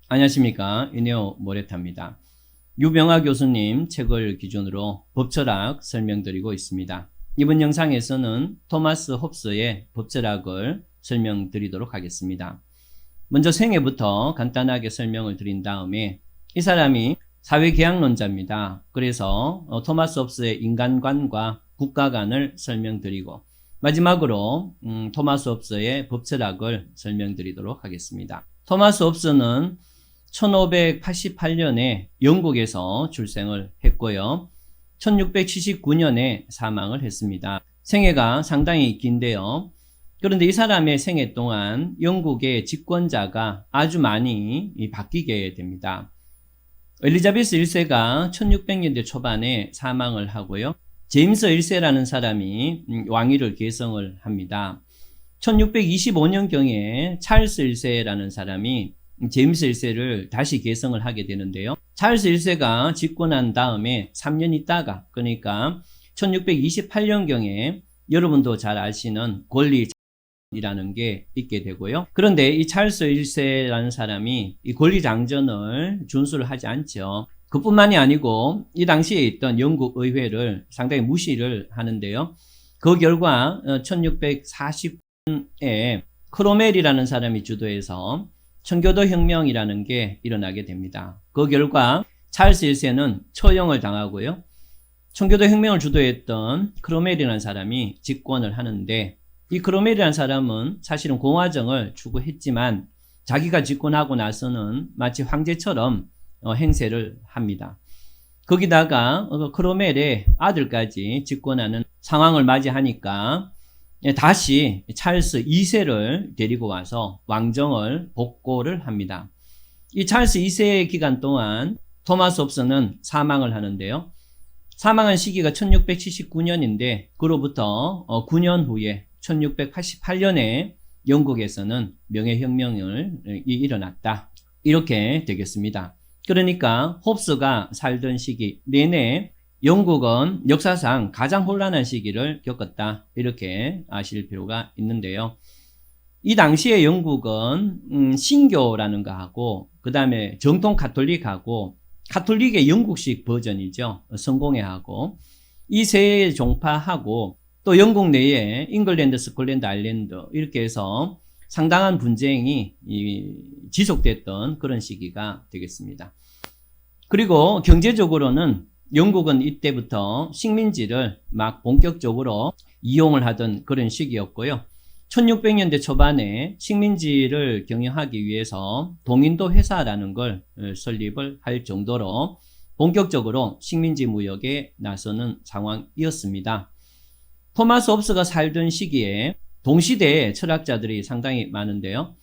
안녕하십니까. 이네오 모레타입니다. 유병아 교수님 책을 기준으로 법철학 설명드리고 있습니다. 이번 영상에서는 토마스 홉스의 법철학을 설명드리도록 하겠습니다. 먼저 생애부터 간단하게 설명을 드린 다음에 이 사람이 사회계약론자입니다. 그래서 토마스 홉스의 인간관과 국가관을 설명드리고 마지막으로 토마스 홉스의 법철학을 설명드리도록 하겠습니다. 토마스 홉스는 1588년에 영국에서 출생을 했고요. 1679년에 사망을 했습니다. 생애가 상당히 긴데요. 그런데 이 사람의 생애 동안 영국의 집권자가 아주 많이 바뀌게 됩니다. 엘리자베스 1세가 1600년대 초반에 사망을 하고요. 제임스 1세라는 사람이 왕위를 계승을 합니다. 1625년경에 찰스 1세라는 사람이 제임스 1세를 다시 계승을 하게 되는데요. 찰스 1세가 집권한 다음에 3년 있다가, 그러니까 1628년경에 여러분도 잘 아시는 권리이라는 게 있게 되고요. 그런데 이 찰스 1세라는 사람이 이 권리장전을 준수를 하지 않죠. 그뿐만이 아니고 이 당시에 있던 영국 의회를 상당히 무시를 하는데요. 그 결과 1640년에 크로멜이라는 사람이 주도해서 청교도 혁명이라는 게 일어나게 됩니다. 그 결과 찰스 1세는 처형을 당하고요. 청교도 혁명을 주도했던 크로멜이라는 사람이 집권을 하는데, 이 크로멜이라는 사람은 사실은 공화정을 추구했지만 자기가 집권하고 나서는 마치 황제처럼 행세를 합니다. 거기다가 크로멜의 아들까지 집권하는 상황을 맞이하니까 다시 찰스 2세를 데리고 와서 왕정을 복고를 합니다. 이 찰스 2세 기간 동안 토마스 홉스는 사망을 하는데요. 사망한 시기가 1679년인데 그로부터 9년 후에 1688년에 영국에서는 명예혁명이 일어났다. 이렇게 되겠습니다. 그러니까 홉스가 살던 시기 내내 영국은 역사상 가장 혼란한 시기를 겪었다. 이렇게 아실 필요가 있는데요. 이 당시에 영국은 신교라는 거하고 그 다음에 정통 가톨릭하고 가톨릭의 영국식 버전이죠. 성공회하고 이 세 종파하고 또 영국 내에 잉글랜드, 스콜랜드, 아일랜드 이렇게 해서 상당한 분쟁이 지속됐던 그런 시기가 되겠습니다. 그리고 경제적으로는 영국은 이때부터 식민지를 막 본격적으로 이용을 하던 그런 시기였고요. 1600년대 초반에 식민지를 경영하기 위해서 동인도 회사라는 걸 설립을 할 정도로 본격적으로 식민지 무역에 나서는 상황이었습니다. 토마스 홉스가 살던 시기에 동시대의 철학자들이 상당히 많은데요.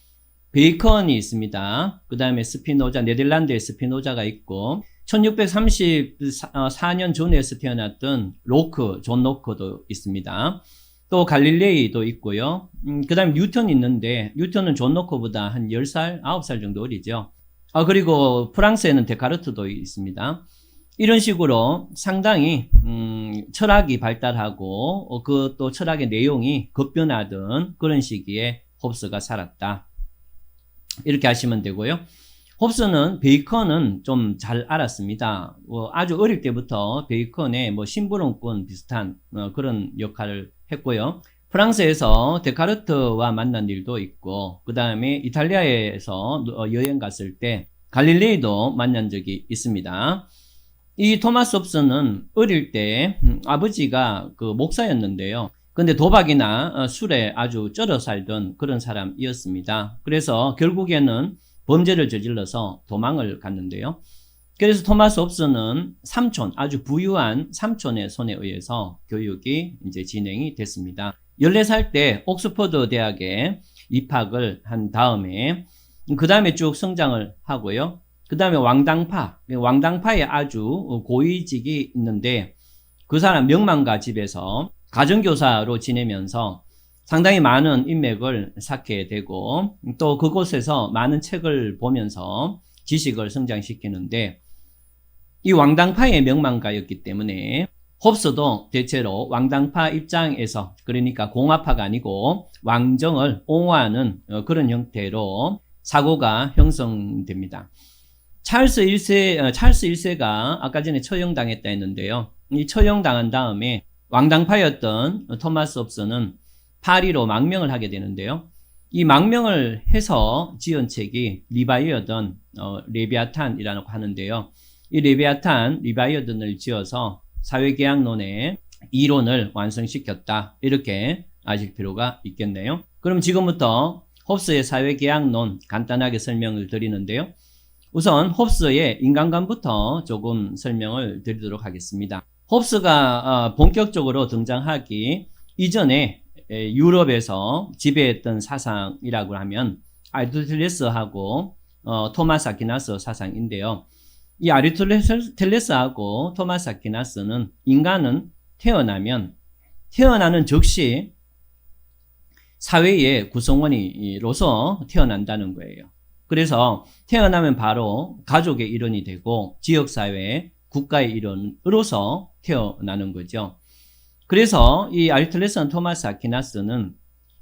베이컨이 있습니다. 그 다음에 스피노자, 네덜란드의 스피노자가 있고 1634년 전에서 태어났던 로크, 존 로크도 있습니다. 또 갈릴레이도 있고요. 그 다음에 뉴턴이 있는데 뉴턴은 존 로크보다 한 10살, 9살 정도 어리죠. 그리고 프랑스에는 데카르트도 있습니다. 이런 식으로 상당히 철학이 발달하고 그 또 철학의 내용이 급변하던 그런 시기에 홉스가 살았다. 이렇게 하시면 되고요. 홉스는 베이컨은 좀 잘 알았습니다. 아주 어릴 때부터 베이컨의 심부름꾼 비슷한 그런 역할을 했고요. 프랑스에서 데카르트와 만난 일도 있고 그 다음에 이탈리아에서 여행 갔을 때 갈릴레이도 만난 적이 있습니다. 이 토마스 홉스는 어릴 때 아버지가 그 목사였는데요. 근데 도박이나 술에 아주 쩔어 살던 그런 사람이었습니다. 그래서 결국에는 범죄를 저질러서 도망을 갔는데요. 그래서 토마스 홉스는 삼촌, 아주 부유한 삼촌의 손에 의해서 교육이 이제 진행이 됐습니다. 14살 때 옥스퍼드 대학에 입학을 한 다음에 그 다음에 쭉 성장을 하고요. 그 다음에 왕당파에 아주 고위직이 있는데 그 사람 명망가 집에서 가정교사로 지내면서 상당히 많은 인맥을 쌓게 되고 또 그곳에서 많은 책을 보면서 지식을 성장시키는데 이 왕당파의 명망가였기 때문에 홉스도 대체로 왕당파 입장에서 그러니까 공화파가 아니고 왕정을 옹호하는 그런 형태로 사고가 형성됩니다. 찰스 1세가 아까 전에 처형당했다 했는데요. 이 처형당한 다음에 왕당파였던 토마스 홉스는 파리로 망명을 하게 되는데요. 이 망명을 해서 지은 책이 리바이어던 레비아탄이라고 하는데요. 이 리바이어던을 지어서 사회계약론의 이론을 완성시켰다. 이렇게 아실 필요가 있겠네요. 그럼 지금부터 홉스의 사회계약론 간단하게 설명을 드리는데요. 우선 홉스의 인간관부터 조금 설명을 드리도록 하겠습니다. 홉스가 본격적으로 등장하기 이전에 유럽에서 지배했던 사상이라고 하면 아리스토텔레스하고 토마스 아퀴나스 사상인데요. 이 아리스토텔레스하고 토마스 아퀴나스는 인간은 태어나는 즉시 사회의 구성원으로서 태어난다는 거예요. 그래서 태어나면 바로 가족의 일원이 되고 지역사회, 국가의 일원으로서 태어나는 거죠. 그래서 이 아리스토텔레스와 토마스 아퀴나스는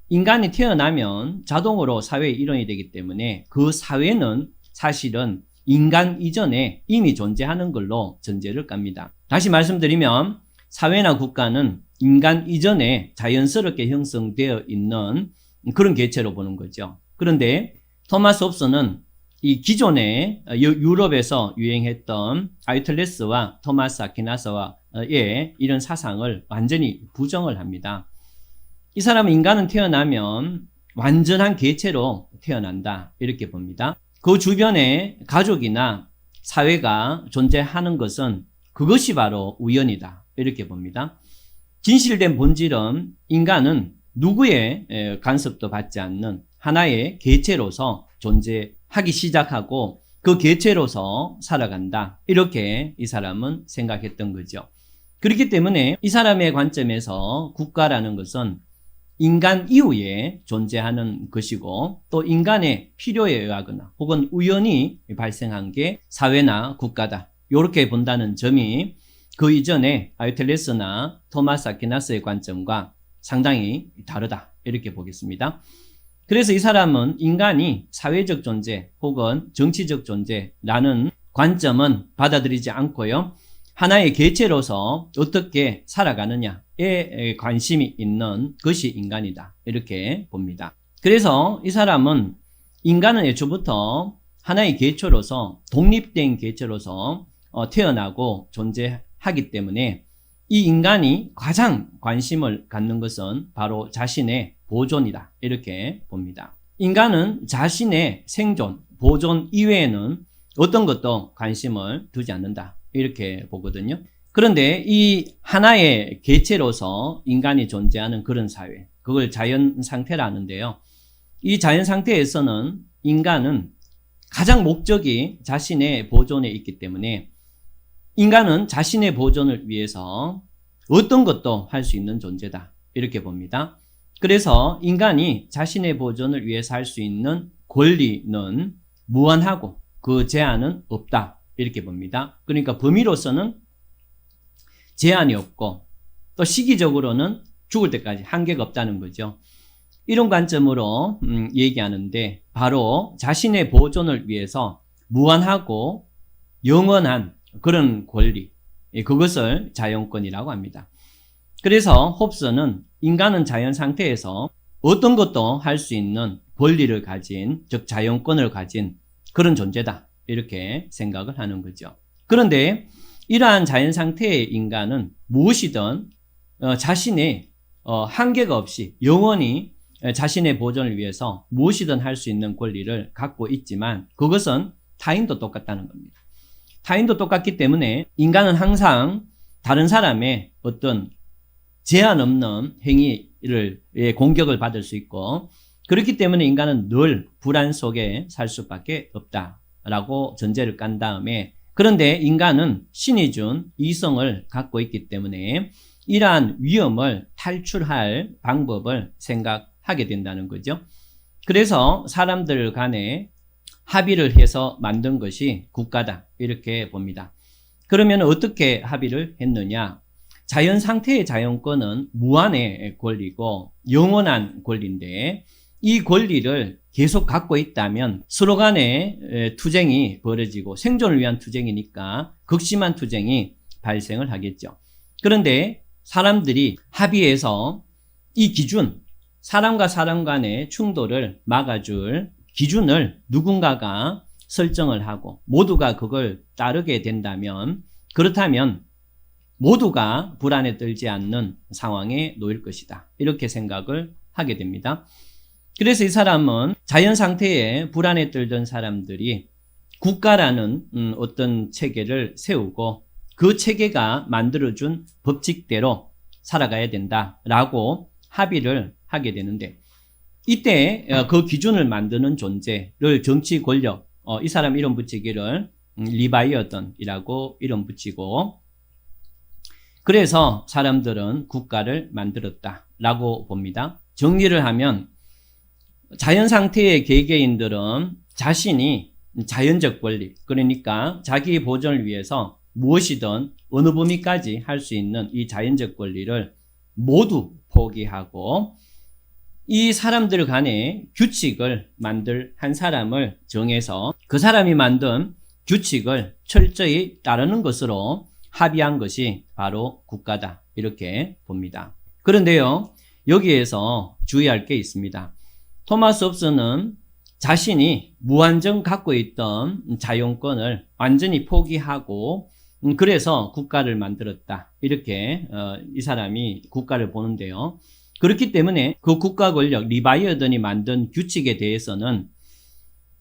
인간이 태어나면 자동으로 사회의 일원이 되기 때문에 그 사회는 사실은 인간 이전에 이미 존재하는 걸로 전제를 깝니다. 다시 말씀드리면 사회나 국가는 인간 이전에 자연스럽게 형성되어 있는 그런 개체로 보는 거죠. 그런데 토마스 홉스는 이 기존에 유럽에서 유행했던 아리스토텔레스와 토마스 아퀴나스의 이런 사상을 완전히 부정을 합니다. 이 사람은 인간은 태어나면 완전한 개체로 태어난다 이렇게 봅니다. 그 주변에 가족이나 사회가 존재하는 것은 그것이 바로 우연이다 이렇게 봅니다. 진실된 본질은 인간은 누구의 간섭도 받지 않는 하나의 개체로서 존재하기 시작하고 그 개체로서 살아간다. 이렇게 이 사람은 생각했던 거죠. 그렇기 때문에 이 사람의 관점에서 국가라는 것은 인간 이후에 존재하는 것이고 또 인간의 필요에 의하거나 혹은 우연히 발생한 게 사회나 국가다. 이렇게 본다는 점이 그 이전에 아리스토텔레스나 토마스 아퀴나스의 관점과 상당히 다르다. 이렇게 보겠습니다. 그래서 이 사람은 인간이 사회적 존재 혹은 정치적 존재라는 관점은 받아들이지 않고요. 하나의 개체로서 어떻게 살아가느냐에 관심이 있는 것이 인간이다. 이렇게 봅니다. 그래서 이 사람은 인간은 애초부터 하나의 개체로서 독립된 개체로서 태어나고 존재하기 때문에 이 인간이 가장 관심을 갖는 것은 바로 자신의 보존이다. 이렇게 봅니다. 인간은 자신의 생존, 보존 이외에는 어떤 것도 관심을 두지 않는다. 이렇게 보거든요. 그런데 이 하나의 개체로서 인간이 존재하는 그런 사회, 그걸 자연 상태라 하는데요. 이 자연 상태에서는 인간은 가장 목적이 자신의 보존에 있기 때문에 인간은 자신의 보존을 위해서 어떤 것도 할 수 있는 존재다. 이렇게 봅니다. 그래서 인간이 자신의 보존을 위해서 할 수 있는 권리는 무한하고 그 제한은 없다. 이렇게 봅니다. 그러니까 범위로서는 제한이 없고 또 시기적으로는 죽을 때까지 한계가 없다는 거죠. 이런 관점으로 얘기하는데 바로 자신의 보존을 위해서 무한하고 영원한 그런 권리, 그것을 자연권이라고 합니다. 그래서 홉스는 인간은 자연 상태에서 어떤 것도 할 수 있는 권리를 가진, 즉 자연권을 가진 그런 존재다. 이렇게 생각을 하는 거죠. 그런데 이러한 자연 상태의 인간은 무엇이든 자신의 한계가 없이 영원히 자신의 보존을 위해서 무엇이든 할 수 있는 권리를 갖고 있지만 그것은 타인도 똑같다는 겁니다. 타인도 똑같기 때문에 인간은 항상 다른 사람의 어떤 제한 없는 행위를 공격을 받을 수 있고 그렇기 때문에 인간은 늘 불안 속에 살 수밖에 없다라고 전제를 깐 다음에 그런데 인간은 신이 준 이성을 갖고 있기 때문에 이러한 위험을 탈출할 방법을 생각하게 된다는 거죠. 그래서 사람들 간에 합의를 해서 만든 것이 국가다 이렇게 봅니다. 그러면 어떻게 합의를 했느냐? 자연 상태의 자연권은 무한의 권리고 영원한 권리인데 이 권리를 계속 갖고 있다면 서로 간에 투쟁이 벌어지고 생존을 위한 투쟁이니까 극심한 투쟁이 발생을 하겠죠. 그런데 사람들이 합의해서 이 기준, 사람과 사람 간의 충돌을 막아줄 기준을 누군가가 설정을 하고 모두가 그걸 따르게 된다면, 그렇다면 모두가 불안에 떨지 않는 상황에 놓일 것이다. 이렇게 생각을 하게 됩니다. 그래서 이 사람은 자연 상태에 불안에 떨던 사람들이 국가라는 어떤 체계를 세우고 그 체계가 만들어준 법칙대로 살아가야 된다라고 합의를 하게 되는데, 이때 그 기준을 만드는 존재를 정치 권력, 이 사람 이름 붙이기를 리바이어던이라고 이름 붙이고, 그래서 사람들은 국가를 만들었다라고 봅니다. 정리를 하면 자연 상태의 개개인들은 자신이 자연적 권리, 그러니까 자기 보존을 위해서 무엇이든 어느 범위까지 할 수 있는 이 자연적 권리를 모두 포기하고 이 사람들 간에 규칙을 만들 한 사람을 정해서 그 사람이 만든 규칙을 철저히 따르는 것으로 합의한 것이 바로 국가다, 이렇게 봅니다. 그런데요, 여기에서 주의할 게 있습니다. 토마스 홉스는 자신이 무한정 갖고 있던 자용권을 완전히 포기하고 그래서 국가를 만들었다, 이렇게 이 사람이 국가를 보는데요. 그렇기 때문에 그 국가 권력, 리바이어던이 만든 규칙에 대해서는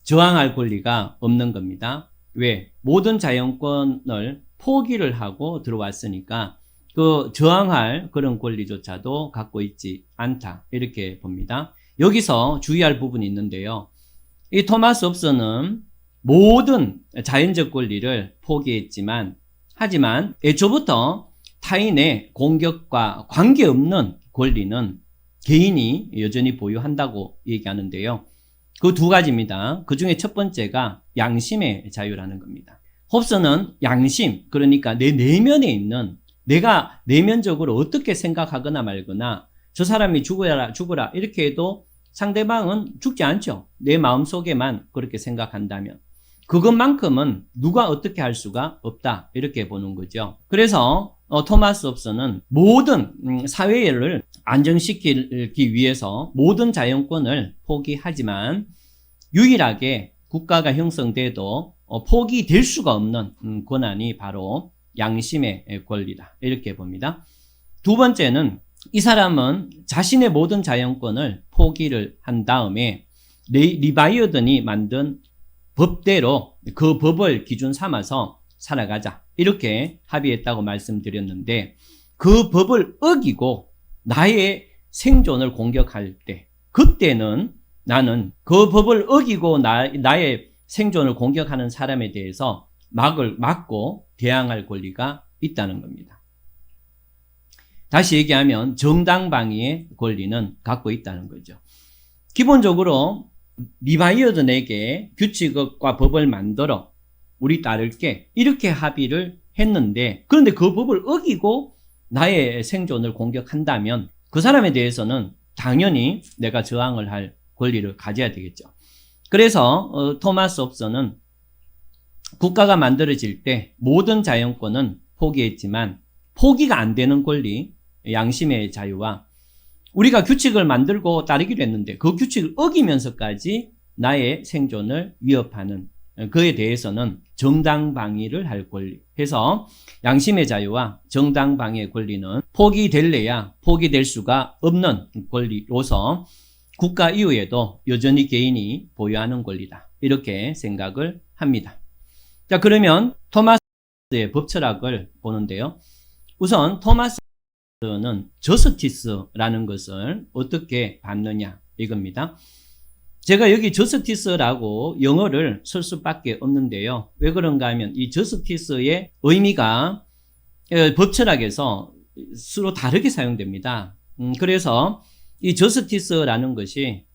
저항할 권리가 없는 겁니다. 왜? 모든 자연권을 포기를 하고 들어왔으니까 그 저항할 그런 권리조차도 갖고 있지 않다, 이렇게 봅니다. 여기서 주의할 부분이 있는데요. 이 토마스 홉스는 모든 자연적 권리를 포기했지만, 하지만 애초부터 타인의 공격과 관계없는 권리는 개인이 여전히 보유한다고 얘기하는데요. 그 두 가지입니다. 그 중에 첫 번째가 양심의 자유라는 겁니다. 홉스는 양심, 그러니까 내 내면에 있는, 내가 내면적으로 어떻게 생각하거나 말거나 저 사람이 죽어라 이렇게 해도 상대방은 죽지 않죠. 내 마음속에만 그렇게 생각한다면 그것만큼은 누가 어떻게 할 수가 없다, 이렇게 보는 거죠. 그래서 토마스 홉스는 모든 사회를 안정시키기 위해서 모든 자연권을 포기하지만 유일하게 국가가 형성돼도 포기될 수가 없는 권한이 바로 양심의 권리다, 이렇게 봅니다. 두 번째는 이 사람은 자신의 모든 자연권을 포기를 한 다음에 리바이어던이 만든 법대로 그 법을 기준 삼아서 살아가자, 이렇게 합의했다고 말씀드렸는데, 그 법을 어기고 나의 생존을 공격할 때, 그때는 나는 그 법을 어기고 나의 생존을 공격하는 사람에 대해서 막고 대항할 권리가 있다는 겁니다. 다시 얘기하면 정당방위의 권리는 갖고 있다는 거죠. 기본적으로 리바이어던에게 규칙과 법을 만들어 우리 따를게, 이렇게 합의를 했는데, 그런데 그 법을 어기고 나의 생존을 공격한다면 그 사람에 대해서는 당연히 내가 저항을 할 권리를 가져야 되겠죠. 그래서 토마스 홉스는 국가가 만들어질 때 모든 자연권은 포기했지만 포기가 안 되는 권리, 양심의 자유와 우리가 규칙을 만들고 따르기로 했는데 그 규칙을 어기면서까지 나의 생존을 위협하는 그에 대해서는 정당방위를 할 권리 해서 양심의 자유와 정당방위의 권리는 포기될래야 포기될 수가 없는 권리로서 국가 이후에도 여전히 개인이 보유하는 권리다, 이렇게 생각을 합니다. 자, 그러면 토마스의 법 철학을 보는데요. 우선 토마스는 저스티스라는 것을 어떻게 봤느냐, 이겁니다. 제가 여기 저스티스라고 영어를 쓸 수밖에 없는데요. 왜 그런가 하면 이 저스티스의 의미가 법 철학에서 서로 다르게 사용됩니다. 그래서 이 저스티스라는 것이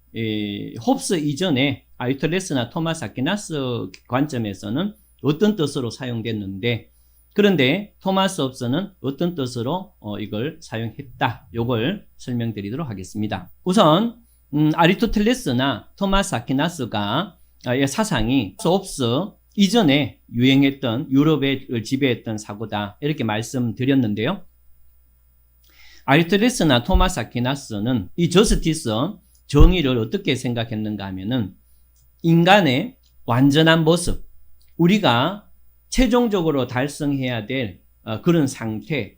홉스 이전에 아리스토텔레스나 토마스 아퀴나스 관점에서는 어떤 뜻으로 사용됐는데, 그런데 토마스 홉스는 어떤 뜻으로 이걸 사용했다, 이걸 설명드리도록 하겠습니다. 우선 아리스토텔레스나 토마스 아퀴나스가 사상이 소옵스 이전에 유행했던 유럽을 지배했던 사고다 이렇게 말씀드렸는데요. 아리스토텔레스나 토마스 아퀴나스는 이 저스티스 정의를 어떻게 생각했는가 하면은 인간의 완전한 모습, 우리가 최종적으로 달성해야 될 그런 상태,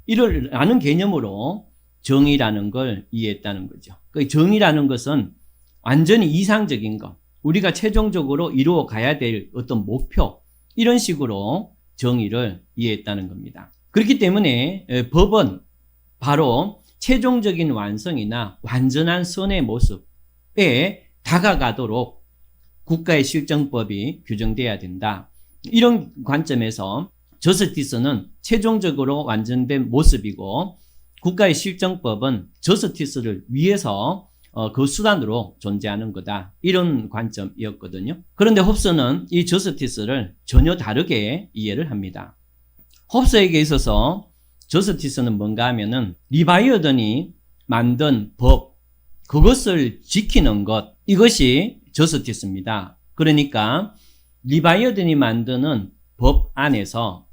이라는 개념으로 정의라는 걸 이해했다는 거죠. 그 정의라는 것은 완전히 이상적인 것, 우리가 최종적으로 이루어 가야 될 어떤 목표, 이런 식으로 정의를 이해했다는 겁니다. 그렇기 때문에 법은 바로 최종적인 완성이나 완전한 선의 모습에 다가가도록 국가의 실정법이 규정돼야 된다. 이런 관점에서 저스티스는 최종적으로 완전된 모습이고 국가의 실정법은 저스티스를 위해서 그 수단으로 존재하는 거다. 이런 관점이었거든요. 그런데 홉스는 이 저스티스를 전혀 다르게 이해를 합니다. 홉스에게 있어서 저스티스는 뭔가 하면은 리바이어던이 만든 법, 그것을 지키는 것, 이것이 저스티스입니다. 그러니까 리바이어던이 만드는 법 안에서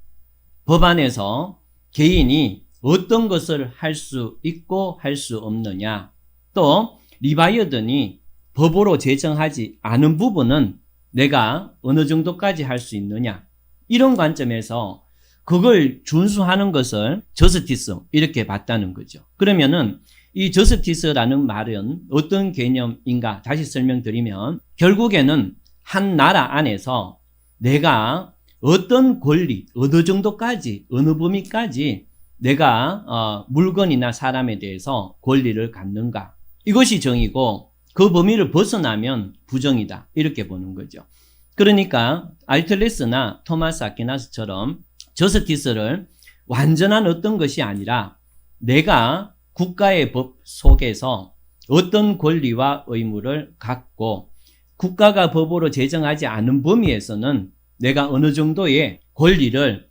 개인이 어떤 것을 할 수 있고 할 수 없느냐, 또 리바이어던이 법으로 제정하지 않은 부분은 내가 어느 정도까지 할 수 있느냐, 이런 관점에서 그걸 준수하는 것을 저스티스 이렇게 봤다는 거죠. 그러면은 이 저스티스라는 말은 어떤 개념인가 다시 설명드리면 결국에는 한 나라 안에서 내가 어떤 권리, 어느 정도까지, 어느 범위까지 내가 물건이나 사람에 대해서 권리를 갖는가, 이것이 정의고 그 범위를 벗어나면 부정이다, 이렇게 보는 거죠. 그러니까 아리스토텔레스나 토마스 아퀴나스처럼 저스티스를 완전한 어떤 것이 아니라 내가 국가의 법 속에서 어떤 권리와 의무를 갖고 국가가 법으로 제정하지 않은 범위에서는 내가 어느 정도의 권리를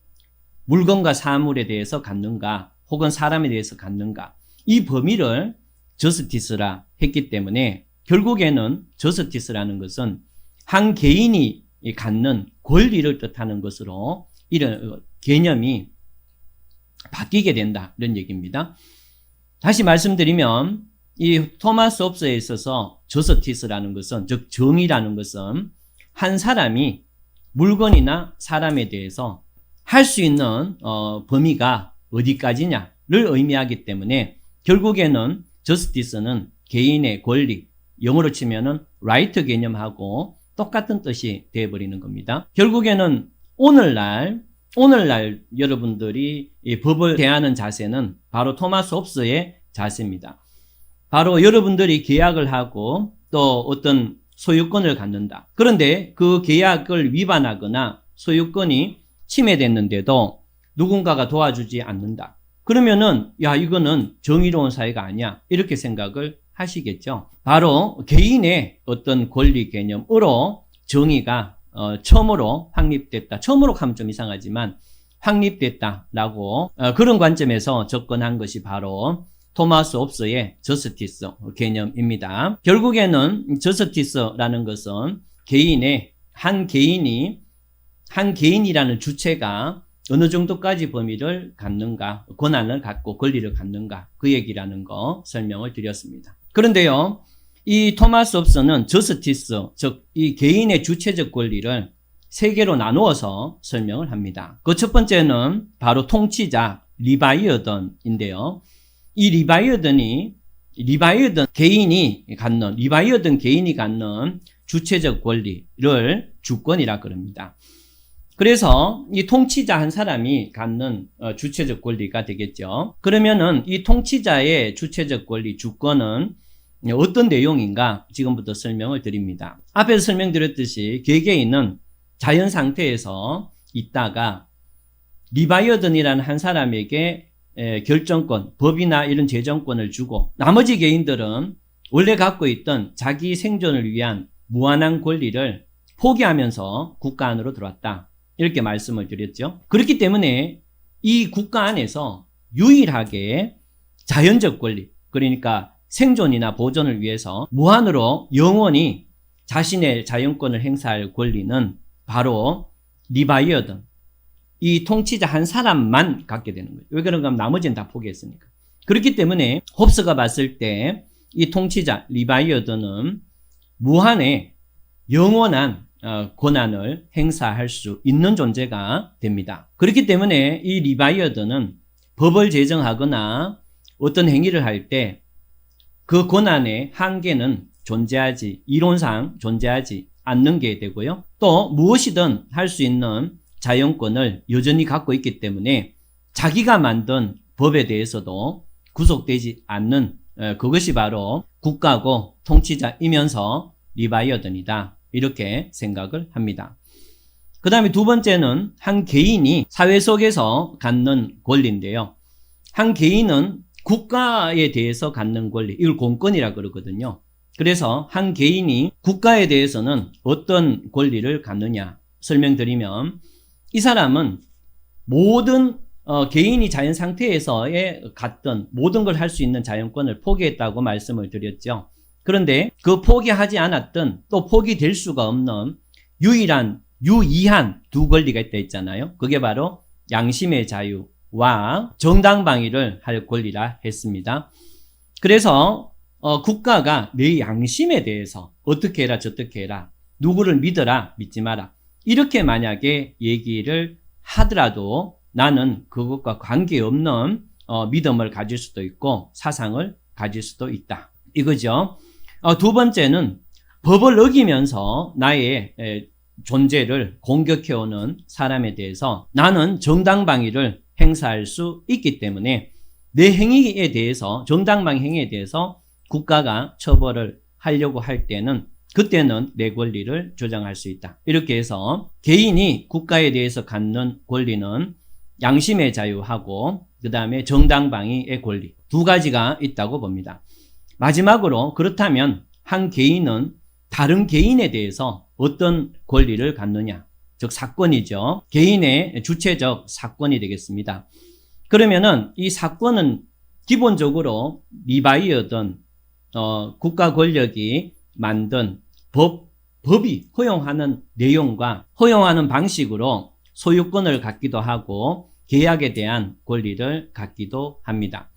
물건과 사물에 대해서 갖는가, 혹은 사람에 대해서 갖는가, 이 범위를 저스티스라 했기 때문에 결국에는 저스티스라는 것은 한 개인이 갖는 권리를 뜻하는 것으로 이런 개념이 바뀌게 된다, 이런 얘기입니다. 다시 말씀드리면 이 토마스 홉스에 있어서 저스티스라는 것은, 즉 정의라는 것은 한 사람이 물건이나 사람에 대해서 할 수 있는 범위가 어디까지냐를 의미하기 때문에 결국에는 저스티스는 개인의 권리, 영어로 치면은 right 개념하고 똑같은 뜻이 되어버리는 겁니다. 결국에는 오늘날 여러분들이 이 법을 대하는 자세는 바로 토마스 홉스의 자세입니다. 바로 여러분들이 계약을 하고 또 어떤 소유권을 갖는다. 그런데 그 계약을 위반하거나 소유권이 침해됐는데도 누군가가 도와주지 않는다. 그러면은 이거는 정의로운 사회가 아니야, 이렇게 생각을 하시겠죠. 바로 개인의 어떤 권리 개념으로 정의가 처음으로 확립됐다. 처음으로 하면 좀 이상하지만 확립됐다라고 그런 관점에서 접근한 것이 바로 토마스 홉스의 저스티스 개념입니다. 결국에는 저스티스라는 것은 한 개인이라는 주체가 어느 정도까지 범위를 갖는가, 권한을 갖고 권리를 갖는가, 그 얘기라는 거 설명을 드렸습니다. 그런데요, 이 토마스 홉스는 저스티스, 즉 이 개인의 주체적 권리를 세 개로 나누어서 설명을 합니다. 그 첫 번째는 바로 통치자, 리바이어던인데요. 이 리바이어던 개인이 갖는 주체적 권리를 주권이라 그럽니다. 그래서 이 통치자 한 사람이 갖는 주체적 권리가 되겠죠. 그러면은 이 통치자의 주체적 권리, 주권은 어떤 내용인가 지금부터 설명을 드립니다. 앞에서 설명드렸듯이 개개인은 자연 상태에서 있다가 리바이어던이라는 한 사람에게 결정권, 법이나 이런 재정권을 주고 나머지 개인들은 원래 갖고 있던 자기 생존을 위한 무한한 권리를 포기하면서 국가 안으로 들어왔다, 이렇게 말씀을 드렸죠. 그렇기 때문에 이 국가 안에서 유일하게 자연적 권리, 그러니까 생존이나 보존을 위해서 무한으로 영원히 자신의 자연권을 행사할 권리는 바로 리바이어든, 이 통치자 한 사람만 갖게 되는 거예요. 왜 그런가 하면 나머지는 다 포기했으니까. 그렇기 때문에 홉스가 봤을 때 이 통치자 리바이어든은 무한의 영원한 권한을 행사할 수 있는 존재가 됩니다. 그렇기 때문에 이 리바이어든은 법을 제정하거나 어떤 행위를 할 때 그 권한의 한계는 존재하지, 이론상 존재하지 않는 게 되고요. 또 무엇이든 할 수 있는 자연권을 여전히 갖고 있기 때문에 자기가 만든 법에 대해서도 구속되지 않는, 그것이 바로 국가고 통치자이면서 리바이어든이다, 이렇게 생각을 합니다. 그 다음에 두 번째는 한 개인이 사회 속에서 갖는 권리인데요. 한 개인은 국가에 대해서 갖는 권리, 이걸 공권이라 그러거든요. 그래서 한 개인이 국가에 대해서는 어떤 권리를 갖느냐 설명드리면, 이 사람은 모든 개인이 자연 상태에서의 갖던 모든 걸 할 수 있는 자연권을 포기했다고 말씀을 드렸죠. 그런데 그 포기하지 않았던, 또 포기될 수가 없는 유의한 두 권리가 있다 했잖아요. 그게 바로 양심의 자유와 정당방위를 할 권리라 했습니다. 그래서 국가가 내 양심에 대해서 어떻게 해라 저떻게 해라, 누구를 믿어라 믿지 마라, 이렇게 만약에 얘기를 하더라도 나는 그것과 관계없는 믿음을 가질 수도 있고 사상을 가질 수도 있다, 이거죠. 두 번째는 법을 어기면서 나의 존재를 공격해오는 사람에 대해서 나는 정당방위를 행사할 수 있기 때문에 내 행위에 대해서, 정당방위 행위에 대해서 국가가 처벌을 하려고 할 때는 그때는 내 권리를 주장할 수 있다. 이렇게 해서 개인이 국가에 대해서 갖는 권리는 양심의 자유하고 그 다음에 정당방위의 권리, 두 가지가 있다고 봅니다. 마지막으로, 그렇다면 한 개인은 다른 개인에 대해서 어떤 권리를 갖느냐, 즉 사권이죠. 개인의 주체적 사권이 되겠습니다. 그러면은 이 사권은 기본적으로 리바이어든 국가 권력이 만든 법이 허용하는 내용과 허용하는 방식으로 소유권을 갖기도 하고 계약에 대한 권리를 갖기도 합니다.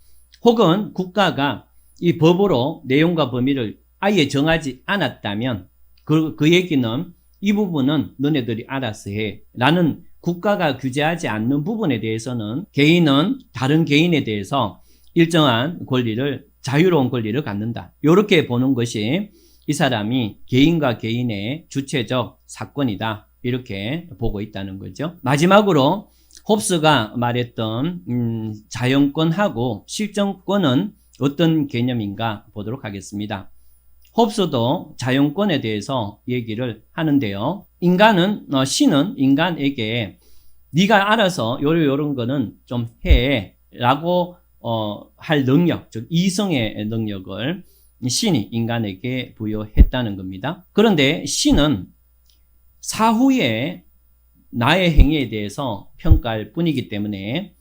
혹은 국가가 이 법으로 내용과 범위를 아예 정하지 않았다면 그 얘기는 이 부분은 너네들이 알아서 해 라는, 국가가 규제하지 않는 부분에 대해서는 개인은 다른 개인에 대해서 일정한 권리를, 자유로운 권리를 갖는다, 이렇게 보는 것이 이 사람이 개인과 개인의 주체적 사건이다, 이렇게 보고 있다는 거죠. 마지막으로 홉스가 말했던 자연권하고 실정권은 어떤 개념인가 보도록 하겠습니다. 홉스도 자연권에 대해서 얘기를 하는데요. 신은 인간에게 네가 알아서 요런 거는 좀 해 라고 할 능력, 즉 이성의 능력을 신이 인간에게 부여했다는 겁니다. 그런데 신은 사후에 나의 행위에 대해서 평가할 뿐이기 때문에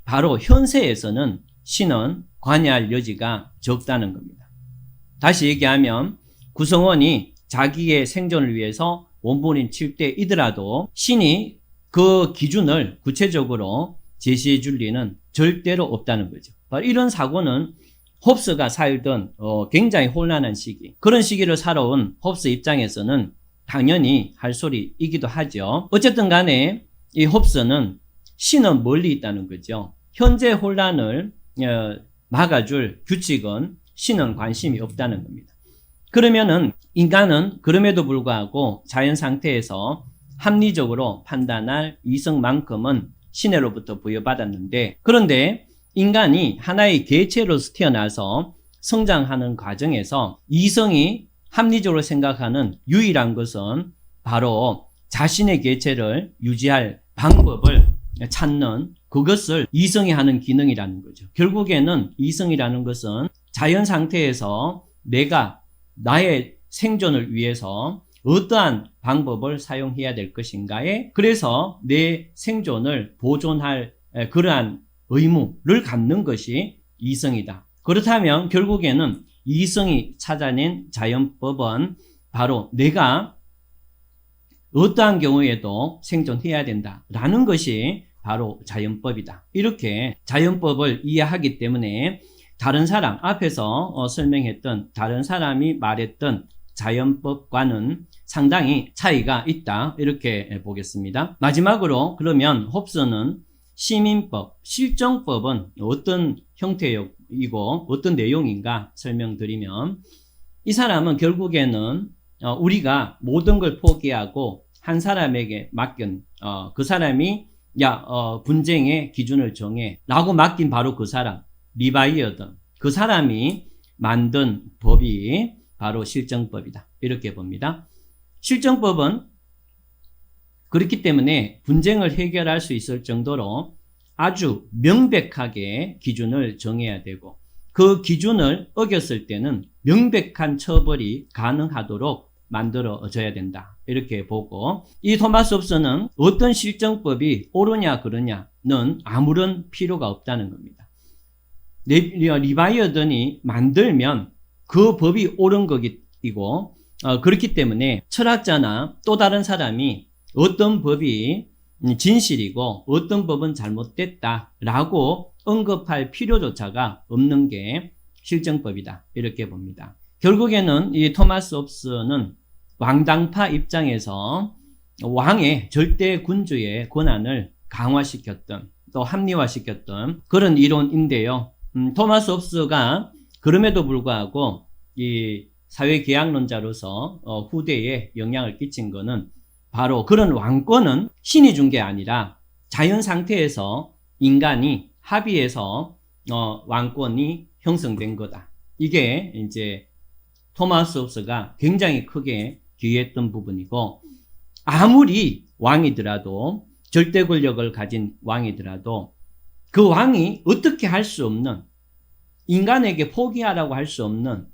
바로 현세에서는 신은 관여할 여지가 적다는 겁니다. 다시 얘기하면 구성원이 자기의 생존을 위해서 원본인 칠 때이더라도 신이 그 기준을 구체적으로 제시해 줄 리는 절대로 없다는 거죠. 바로 이런 사고는 홉스가 살던 굉장히 혼란한 시기, 그런 시기를 살아온 홉스 입장에서는 당연히 할 소리이기도 하죠. 어쨌든 간에 이 홉스는 신은 멀리 있다는 거죠. 현재 혼란을 막아줄 규칙은 신은 관심이 없다는 겁니다. 그러면은 인간은 그럼에도 불구하고 자연 상태에서 합리적으로 판단할 이성만큼은 신으로부터 부여받았는데, 그런데 인간이 하나의 개체로서 태어나서 성장하는 과정에서 이성이 합리적으로 생각하는 유일한 것은 바로 자신의 개체를 유지할 방법을 찾는, 그것을 이성이 하는 기능이라는 거죠. 결국에는 이성이라는 것은 자연 상태에서 내가 나의 생존을 위해서 어떠한 방법을 사용해야 될 것인가에, 그래서 내 생존을 보존할 그러한 의무를 갖는 것이 이성이다. 그렇다면 결국에는 이성이 찾아낸 자연법은 바로 내가 어떠한 경우에도 생존해야 된다라는 것이 바로 자연법이다. 이렇게 자연법을 이해하기 때문에 다른 사람, 앞에서 설명했던 다른 사람이 말했던 자연법과는 상당히 차이가 있다. 이렇게 보겠습니다. 마지막으로 그러면 홉스는 시민법, 실정법은 어떤 형태이고 어떤 내용인가 설명드리면 이 사람은 결국에는 우리가 모든 걸 포기하고 한 사람에게 맡긴 그 사람이 분쟁의 기준을 정해 라고 맡긴 바로 그 사람 리바이어든 그 사람이 만든 법이 바로 실정법이다. 이렇게 봅니다. 실정법은 그렇기 때문에 분쟁을 해결할 수 있을 정도로 아주 명백하게 기준을 정해야 되고 그 기준을 어겼을 때는 명백한 처벌이 가능하도록 만들어져야 된다. 이렇게 보고 이 토마스 홉스는 어떤 실정법이 옳으냐 그러냐는 아무런 필요가 없다는 겁니다. 리바이어든이 만들면 그 법이 옳은 것이고 그렇기 때문에 철학자나 또 다른 사람이 어떤 법이 진실이고 어떤 법은 잘못됐다라고 언급할 필요조차가 없는 게 실정법이다. 이렇게 봅니다. 결국에는 이 토마스 홉스는 왕당파 입장에서 왕의 절대 군주의 권한을 강화시켰던 또 합리화시켰던 그런 이론인데요. 토마스 홉스가 그럼에도 불구하고 이 사회계약론자로서 후대에 영향을 끼친 것은 바로 그런 왕권은 신이 준 게 아니라 자연 상태에서 인간이 합의해서 왕권이 형성된 거다. 이게 이제 토마스 홉스가 굉장히 크게 기여했던 부분이고 아무리 왕이더라도 절대 권력을 가진 왕이더라도 그 왕이 어떻게 할 수 없는 인간에게 포기하라고 할 수 없는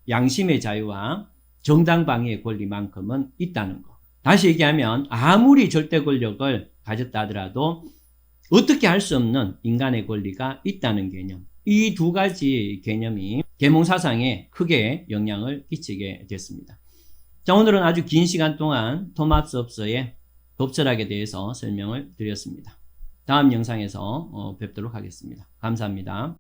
양심의 자유와 정당방위의 권리만큼은 있다는 것. 다시 얘기하면 아무리 절대 권력을 가졌다 하더라도 어떻게 할 수 없는 인간의 권리가 있다는 개념. 이 두 가지 개념이 계몽사상에 크게 영향을 끼치게 됐습니다. 자, 오늘은 아주 긴 시간 동안 토마스 홉스의 법철학에 대해서 설명을 드렸습니다. 다음 영상에서 뵙도록 하겠습니다. 감사합니다.